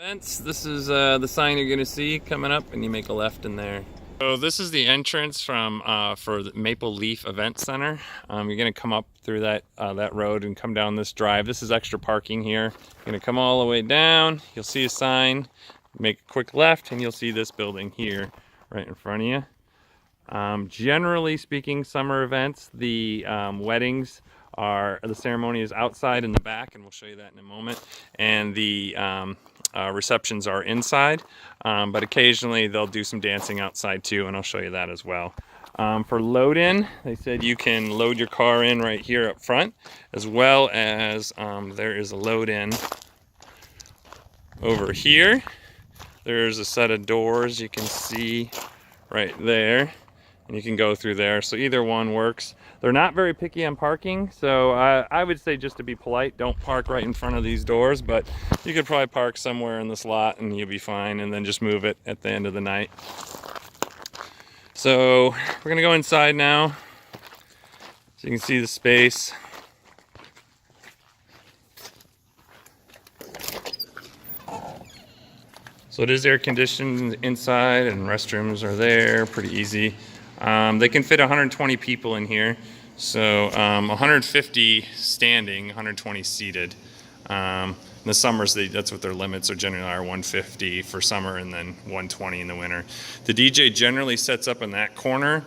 Events. This is the sign you're gonna see coming up, and you make a left in there. So this is the entrance from for the Maple Leaf Event Center. You're gonna come up through that road and come down this drive. This is extra parking here. You're gonna come all the way down. You'll see a sign. Make a quick left, and you'll see this building here, right in front of you. Generally speaking, summer events, the weddings the ceremony is outside in the back, and we'll show you that in a moment. And the receptions are inside, but occasionally they'll do some dancing outside too, and I'll show you that as well. For load in, they said you can load your car in right here up front, as well as there is a load in over here. There's a set of doors you can see right there, and you can go through there, so either one works. They're not very picky on parking, so I would say, just to be polite, don't park right in front of these doors, but you could probably park somewhere in this lot and you'll be fine, and then just move it at the end of the night. So we're gonna go inside now, so you can see the space. So it is air conditioned inside, and restrooms are there, pretty easy. They can fit 120 people in here, so 150 standing, 120 seated. In the summers, that's what their limits are, generally are 150 for summer, and then 120 in the winter. The DJ generally sets up in that corner.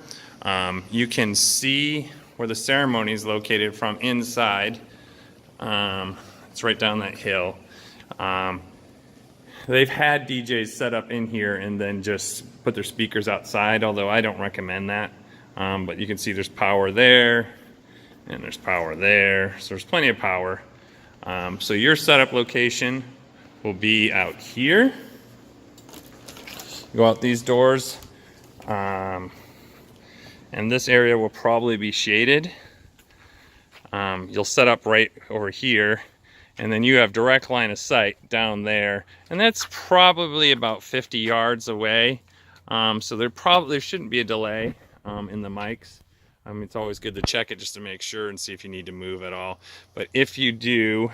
You can see where the ceremony is located from inside. It's right down that hill. They've had DJs set up in here and then just put their speakers outside, although I don't recommend that. But you can see there's power there, and there's power there, so there's plenty of power. So your setup location will be out here. Go out these doors, and this area will probably be shaded. You'll set up right over here, and then you have direct line of sight down there, and that's probably about 50 yards away. So there shouldn't be a delay in the mics. It's always good to check it just to make sure and see if you need to move at all. But if you do,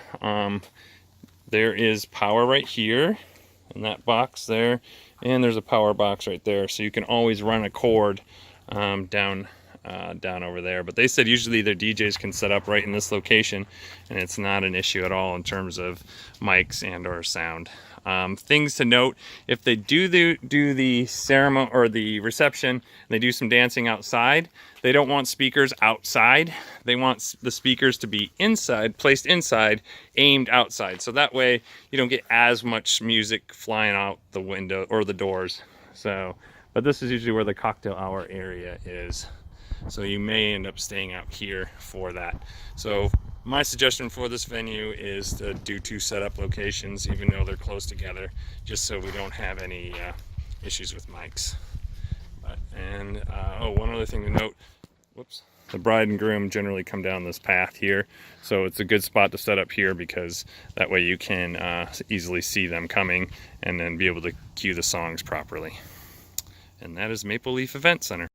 there is power right here in that box there, and there's a power box right there, so you can always run a cord down over there. But they said usually their DJs can set up right in this location, and it's not an issue at all in terms of mics and or sound. Things to note: if they do the ceremony or the reception, and they do some dancing outside, they don't want speakers outside. They want the speakers to be inside, placed inside, aimed outside, so that way you don't get as much music flying out the window or the doors. So, but this is usually where the cocktail hour area is. So you may end up staying out here for that. So my suggestion for this venue is to do 2 setup locations, even though they're close together, just so we don't have any issues with mics. One other thing to note, the bride and groom generally come down this path here, so it's a good spot to set up here, because that way you can easily see them coming and then be able to cue the songs properly. And that is Maple Leaf Event Center.